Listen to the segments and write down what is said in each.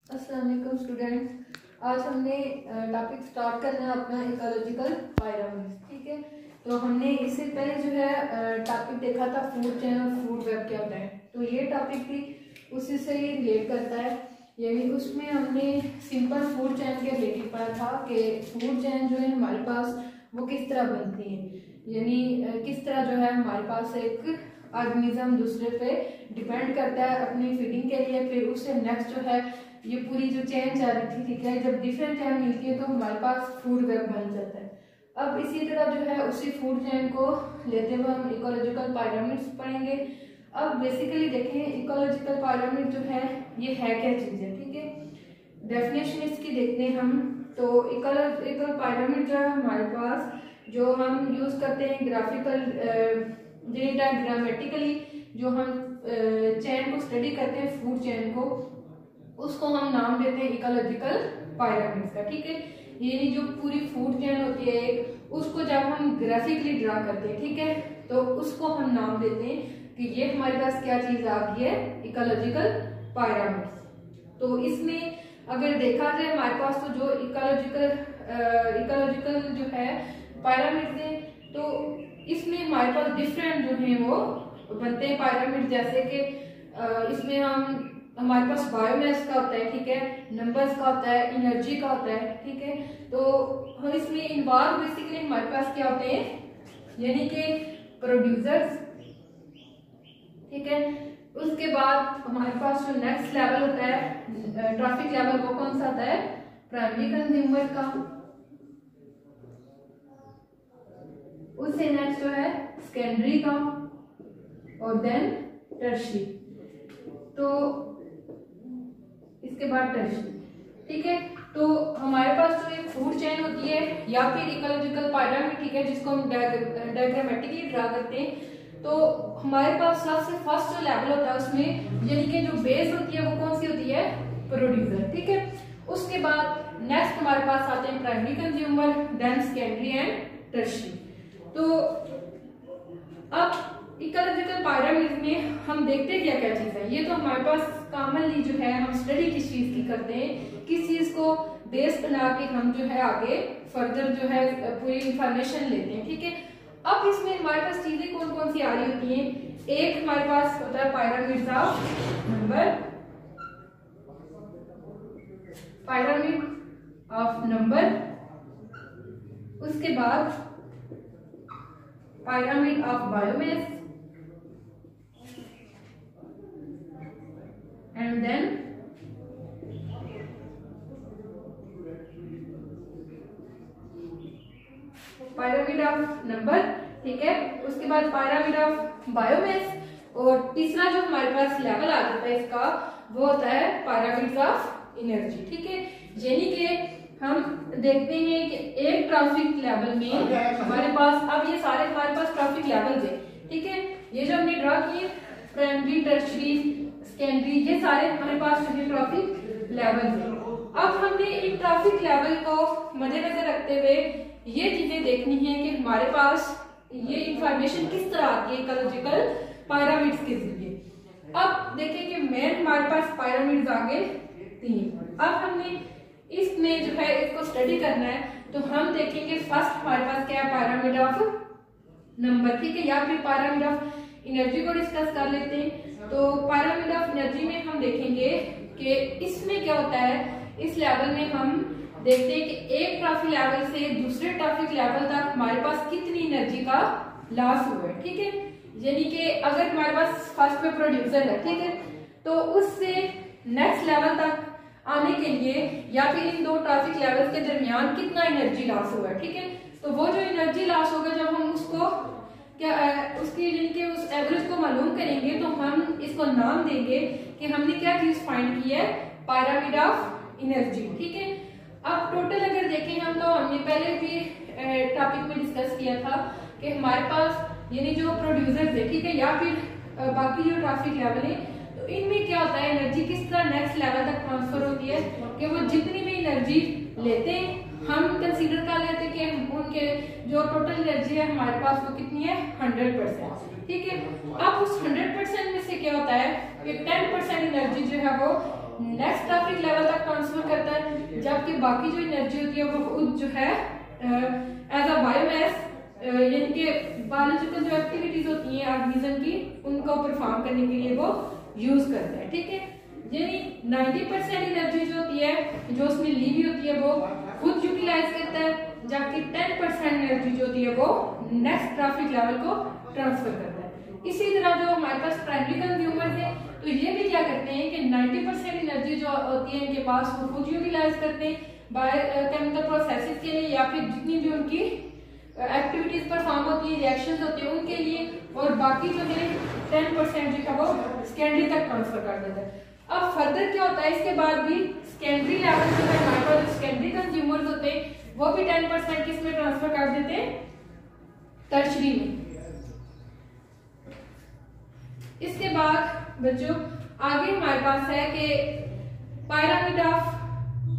अस्सलाम वालेकुम स्टूडेंट्स। आज हमने टॉपिक स्टार्ट करना है अपना इकोलॉजिकल पिरामिड्स। ठीक है, तो हमने इससे पहले जो है टॉपिक देखा था फूड चेन और फूड वेब क्या होता है। तो ये टॉपिक भी उसी से ही रिलेट करता है, यानी उसमें हमने सिंपल फूड चेन के रिलेटेड पढ़ा था कि फूड चेन जो है हमारे पास वो किस तरह बनती है, यानी किस तरह जो है हमारे पास एक ऑर्गेनिज्म दूसरे पे डिपेंड करता है अपनी फीडिंग के लिए। फिर उससे नेक्स्ट जो है ये पूरी जो चेन चल रही थी, ठीक है, जब डिफरेंट चेन मिलती है तो हमारे पास फूड वेब बन जाता है। अब इसी तरह जो है उसी फूड चेन को लेते हुए हम इकोलॉजिकल पिरामिड्स पढ़ेंगे। अब बेसिकली देखें इकोलॉजिकल पिरामिड जो है ये है क्या चीज़ है। ठीक है, डेफिनेशन इसकी देखते हैं हम। तो इकोलॉजिकल पिरामिड जो है हमारे पास जो हम यूज करते हैं ग्राफिकल डायग्रामेटिकली जो हम चेन को स्टडी करते हैं फूड चेन को, उसको हम नाम देते हैं इकोलॉजिकल पिरामिड्स का। ठीक है, यानी जो पूरी फूड चेन होती है उसको जब हम ग्राफिकली ड्रा करते हैं, ठीक है, तो उसको हम नाम देते हैं कि ये हमारे पास क्या चीज आ गई है, इकोलॉजिकल पिरामिड्स। तो इसमें अगर देखा जाए हमारे पास तो जो इकोलॉजिकल जो है पिरामिड्स है, तो इसमें हमारे पास डिफरेंट जो है वो बनते हैं पिरामिड। जैसे कि इसमें हमारे पास बायोमास का होता है, ठीक है, नंबर्स का होता है, एनर्जी का होता है। ठीक है, तो हम इसमें इन्वॉल्व बेसिकली हमारे पास क्या होते हैं, यानी कि प्रोड्यूसर्स। ठीक है, उसके बाद हमारे पास जो नेक्स्ट लेवल होता है ट्रैफिक लेवल, वो कौन सा होता है, प्राइमरी कंज्यूमर का। उससे नेक्स्ट जो है सेकेंडरी का और देन टर्शियरी। तो इसके बाद टर्शियरी। ठीक है, तो हमारे पास जो एक फूड चेन होती है या फिर इकोलॉजिकल पिरामिड, ठीक है, जिसको हम डायग्रामेटिकली ड्रा करते हैं, तो हमारे पास सबसे फर्स्ट जो लेवल होता है उसमें यानी कि जो बेस होती है वो कौन सी होती है, प्रोड्यूसर। ठीक है, उसके बाद नेक्स्ट हमारे पास आते हैं primary consumer, then secondary and tertiary. तो अब इकोलॉजिकल पिरामिड में हम देखते क्या क्या चीज है। ये तो हमारे पास कॉमनली जो है हम स्टडी किस चीज की करते हैं, किस चीज को बेस बना के हम जो है आगे फर्दर जो है पूरी इंफॉर्मेशन लेते हैं। ठीक है, अब इसमें हमारे पास चीजें कौन कौन सी आ रही होती हैं। एक हमारे पास होता है pyramid of number, pyramid of number, उसके बाद pyramid of biomass, and then pyramid of number. ठीक है, उसके बाद pyramid ऑफ बायोमास, और तीसरा जो हमारे पास लेवल आ जाता है इसका वो होता है pyramid ऑफ एनर्जी। ठीक है, यानी कि हम देखते हैं कि एक ट्रैफिक लेवल में हमारे पास, अब ये सारे हमारे पास ट्रैफिक लेवल्स है। ठीक है, ये जो हमने ड्रा किए प्राइमरी, टर्शियरी, सेकेंडरी, ये सारे हमारे पास जो है ट्रैफिक लेवल है। अब हमने इन ट्रैफिक लेवल को मद्देनजर रखते हुए ये चीजें देखनी है कि हमारे पास ये इंफॉर्मेशन किस तरह आती है इकोलॉजिकल पिरामिड्स के जरिए। अब देखें कि मेन हमारे पास पिरामिड्स आ गए 3। अब हमने इसमें जो है इसको स्टडी करना है, तो हम देखेंगे फर्स्ट हमारे पास क्या है, पिरामिड ऑफ नंबर। ठीक है, या फिर पिरामिड ऑफ एनर्जी को डिस्कस कर लेते हैं। तो पिरामिड ऑफ एनर्जी में हम देखेंगे कि इसमें क्या होता है, इस लेवल में हम देखते हैं कि एक ट्रैफिक लेवल से दूसरे ट्रैफिक लेवल तक हमारे पास कितनी एनर्जी का लॉस हुआ है। ठीक है, यानी कि अगर हमारे पास फर्स्ट पे प्रोड्यूसर है, ठीक है, तो उससे नेक्स्ट लेवल तक आने के लिए या फिर इन दो ट्रैफिक लेवल के दरमियान कितना एनर्जी लॉस हुआ है। ठीक है, तो वो जो एनर्जी लॉस होगा जब हम उसको उसकी जिनके उस एवरेज को मालूम करेंगे, तो हम इसको नाम देंगे कि हमने क्या चीज फाइंड की है, पिरामिड ऑफ एनर्जी। ठीक है, अब टोटल अगर देखें हम, तो हमने पहले भी टॉपिक में डिस्कस किया था कि हमारे पास यानी जो प्रोड्यूसर्स है, ठीक है, या फिर बाकी जो ट्रैफिक लेवल है, तो इनमें क्या होता है, एनर्जी किस तरह नेक्स्ट लेवल तक ट्रांसफर होती है कि वो जितनी भी एनर्जी लेते हैं हम कंसीडर कर लेते हैं कि उनके जो टोटल एनर्जी है हमारे पास वो कितनी है, 100%। ठीक है, अब उस 100% में से क्या होता है कि 10% एनर्जी जो है वो नेक्स्ट ट्रैफिक लेवल तक ट्रांसफर करता है, जबकि बाकी जो एनर्जी होती है वो खुद जो है एज अ बायोमास यानी कि बायोलॉजिकल जो एक्टिविटीज होती हैं ऑर्गेनिज्म की उनको परफॉर्म करने के लिए वो यूज करता है। ठीक है, यानी 90% एनर्जी जो होती है जो उसमें ली हुई होती है वो खुद यूटिलाइज करता है, जबकि 10% एनर्जी जो होती है वो नेक्स्ट ट्रैफिक लेवल को ट्रांसफर करता है। इसी तरह जो हमारे पास प्राइमरी कंज्यूमर्स है तो ये भी क्या करते हैं कि 90% एनर्जी जो होती है इनके पास वो खुद यूटिलाइज करते हैं बायोकेमिकल प्रोसेसेस के लिए या फिर जितनी भी उनकी एक्टिविटीज परफॉर्म होती है, रिएक्शंस होती है उनके लिए, और बाकी जो है 10% जो है वो सेकेंडरी तक ट्रांसफर कर देता है। अब फर्दर क्या होता है, इसके बाद भी सेकेंडरी लेवल जो है हमारे पास सेकेंडरी कंज्यूमर्स होते हैं वो भी 10% किस में ट्रांसफर कर देते हैं, टर्शरी में। इसके बाद बच्चों आगे हमारे पास है कि पायरामिड ऑफ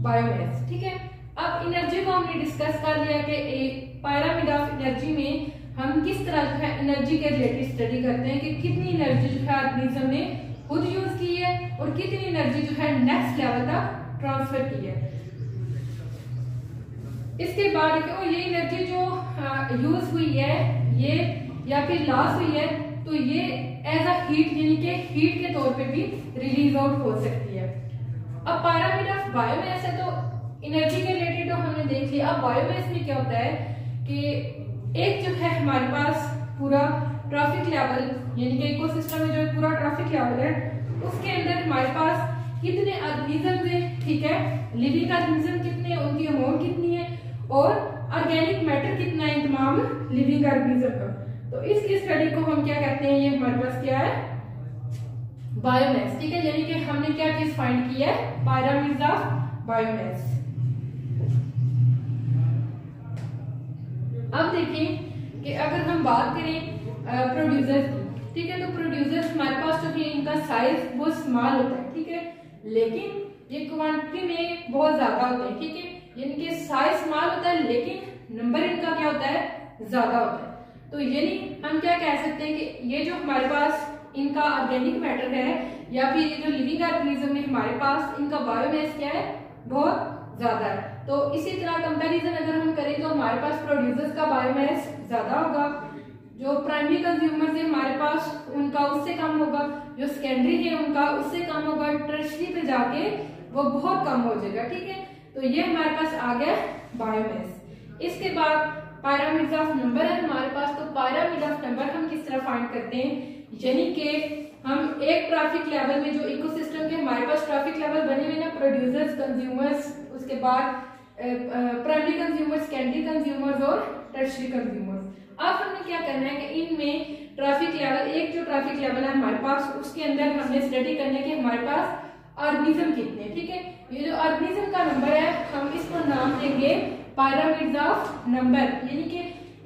बायोमास। ठीक है, अब एनर्जी को हमने डिस्कस कर लिया कि पायरामिड ऑफ एनर्जी में हम किस तरह जो है एनर्जी के रिलेटेड स्टडी करते हैं कि कितनी एनर्जी जो है ऑर्गेनिज्म ने खुद यूज की है और कितनी एनर्जी जो है नेक्स्ट लेवल तक ट्रांसफर की है। इसके बाद ये एनर्जी जो यूज हुई है ये या फिर लॉस हुई है तो ये एज अ हीट यानी कि हीट के तौर पे भी रिलीज आउट हो सकती है। अब पायरामिड ऑफ बायोमास है तो एनर्जी के रिलेटेड तो हमने देख लिया। अब बायोमास में क्या होता है कि एक जो है हमारे पास पूरा ट्रैफिक लेवल यानी कि इकोसिस्टम में जो पूरा ट्रैफिक लेवल है उसके अंदर हमारे पास कितने ऑर्गेनिज्म है, ठीक है, लिविंग ऑर्गेनिज्म कितने हैं, उनकी अमाउंट कितनी है और ऑर्गेनिक मैटर कितना है इन तमाम लिविंग ऑर्गेनिज्म का। तो इसकी स्टडी को हम क्या कहते हैं, ये हमारे पास क्या है, बायोमास। ठीक है, यानी कि हमने क्या चीज फाइंड की है, पायरामिड्स ऑफ बायोमास। अब देखें कि अगर हम बात करें प्रोड्यूसर्स की, ठीक है, तो प्रोड्यूसर्स हमारे पास जो है इनका साइज वो स्मॉल होता है, ठीक है, लेकिन ये क्वांटिटी में बहुत ज्यादा होते हैं। ठीक है, इनके साइज स्मॉल होता है लेकिन नंबर इनका क्या होता है, ज्यादा होता है। तो यानी हम क्या कह सकते हैं कि ये जो हमारे पास इनका ऑर्गेनिक मैटर है या फिर ये जो लिविंग ऑर्गेनिज्म है हमारे पास इनका बायोमास क्या है, बहुत ज्यादा है। तो इसी तरह कंपैरिजन अगर हम करें तो हमारे पास प्रोड्यूसर्स का बायोमास ज्यादा होगा, जो प्राइमरी कंज्यूमर्स है हमारे पास उनका उससे कम होगा, जो सेकेंडरी है उनका उससे कम होगा, टर्शरी पे जाके वो बहुत कम हो जाएगा। ठीक है, तो ये हमारे पास आ गया बायोमास। इसके बाद पायरामिड्स ऑफ नंबर है हमारे पास। तो पायरामिड ऑफ नंबर हम किस तरह फाइंड करते हैं, यानी कि हम एक ट्रैफिक लेवल में जो इकोसिस्टम के हमारे पास ट्रैफिक लेवल बने हुए ना, प्रोड्यूसर्स, कंज्यूमर्स, उसके बाद प्राइमरी कंज्यूमर्स, सेकेंडरी कंज्यूमर्स और टर्शरी कंज्यूमर्स। अब हमने क्या करना है कि इनमें ट्रैफिक लेवल, एक जो ट्रैफिक लेवल है हमारे पास उसके अंदर हमने स्टडी करना है कि हमारे पास ऑर्गेनिज्म कितने। ठीक है, ये जो ऑर्गेनिज्म का नंबर है हम इसको नाम देंगे पायरामिड्स ऑफ नंबर, यानी कि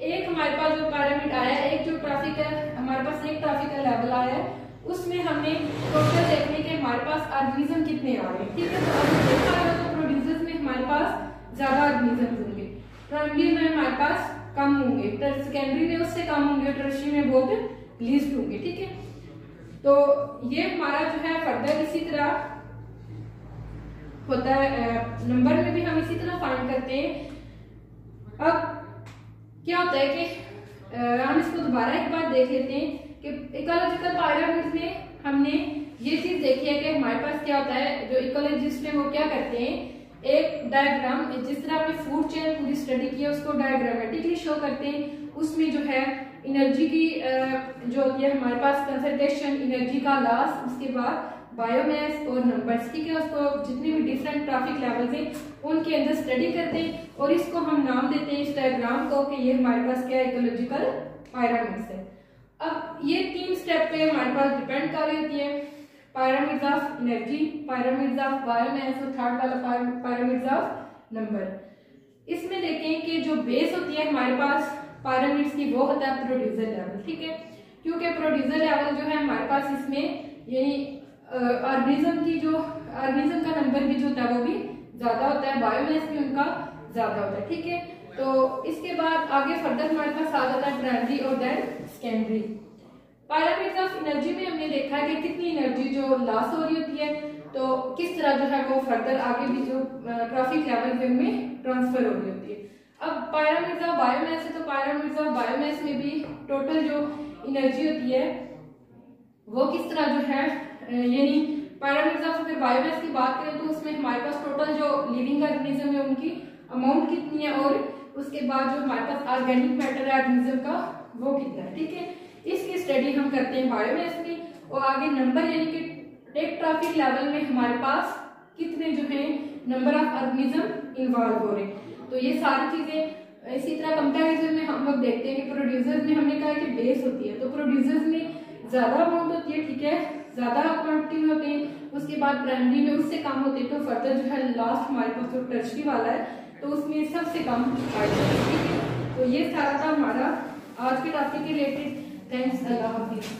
एक हमारे पास जो पिरामिड आया है, एक जो ट्रैफिक है हमारे पास, एक ट्रैफिक का लेवल आया है उसमें हमने टोटल देखने के हमारे पास ऑर्गेनिज्म कितने आ रहे हैं। ठीक है, तो अगर देखा है तो प्रोड्यूसर्स में हमारे पास ज्यादा ऑर्गेनिज्म होंगे, प्राइमरी में हमारे पास कम होंगे, सेकेंडरी में उससे कम होंगे, टर्शरी में बहुत लीस्ट होंगे। ठीक है, तो ये हमारा जो है फर्दर इसी तरह होता है, नंबर में भी हम इसी तरह फाइंड करते हैं। अब क्या होता है कि हम इसको दोबारा एक बार देख लेते हैं कि इकोलॉजिकल पिरामिड्स में हमने ये चीज देखी है कि हमारे पास क्या होता है, जो इकोलॉजिस्ट है वो क्या करते हैं, एक डायग्राम, जिस तरह आपने फूड चेन पूरी स्टडी की है उसको डायग्रामेटिकली शो करते हैं। उसमें जो है एनर्जी की जो होती है हमारे पास कंसंट्रेशन, एनर्जी का लॉस, उसके बाद बायोमास और नंबर्स। ठीक है, उसको जितने भी डिफरेंट ट्रैफिक लेवल्स हैं उनके अंदर स्टडी करते हैं और इसको हम नाम देते हैं इस डायग्राम को कि ये हमारे पास क्या इकोलॉजिकल पिरामिड्स है। अब ये 3 स्टेप पे हमारे पास डिपेंड कर रही होती है, pyramids of energy, pyramids of biomass और थर्ड वाला पिरामिड्स ऑफ नंबर। इसमें देखें कि जो बेस होती है हमारे पास पिरामिड्स की वो होता है प्रोड्यूसर लेवल। ठीक है, क्योंकि प्रोड्यूसर लेवल जो है हमारे पास इसमें यानी ऑर्गेनिज्म की जो ऑर्गेनिज्म का नंबर भी जो होता है वो भी ज्यादा होता है, बायोमास भी उनका ज्यादा होता है। ठीक है, तो इसके बाद आगे फर्दर हमारे पास आ जाता है प्राइमरी और then secondary. Pyramids of energy में हमने देखा है कि कितनी एनर्जी जो लॉस हो रही होती है, तो किस तरह जो है वो फर्दर आगे भी जो ट्रॉफिक लेवल में ट्रांसफर हो रही होती है। अब पायरामिड्स ऑफ बायोमास है, तो पायरामिड्स ऑफ बायोमास में भी टोटल जो एनर्जी होती है वो किस तरह जो है, यानी पायरामिड्स ऑफ अगर बायोमास की बात करें तो उसमें हमारे पास टोटल जो लिविंग ऑर्गेनिज्म है उनकी अमाउंट कितनी है, और उसके बाद जो हमारे पास ऑर्गेनिक मैटर है ऑर्गेनिज्म का वो कितना है। ठीक है, इसकी स्टडी हम करते हैं बायोमास की। और आगे नंबर यानी कि टेक्ट्रॉफिक लेवल में हमारे पास कितने जो है नंबर ऑफ ऑर्गेनिज्म इन्वॉल्व हो रहे हैं। तो ये सारी चीजें इसी तरह कंपैरिजन में हम लोग देखते हैं कि प्रोड्यूसर्स में हमने कहा कि बेस होती है, तो प्रोड्यूसर्स में ज्यादा अमाउंट होती है, ठीक है, ज्यादा क्वांटिटी में होते हैं, उसके बाद प्राइमरी में उससे कम होते हैं, तो फर्दर जो है लास्ट हमारे पास जो टर्शरी वाला है तो उसमें सबसे कम फायदा है। ठीक है, तो ये सारा था हमारा आज के टॉपिक के रिलेटेड। थैंक्स, अल्लाह हाफिज।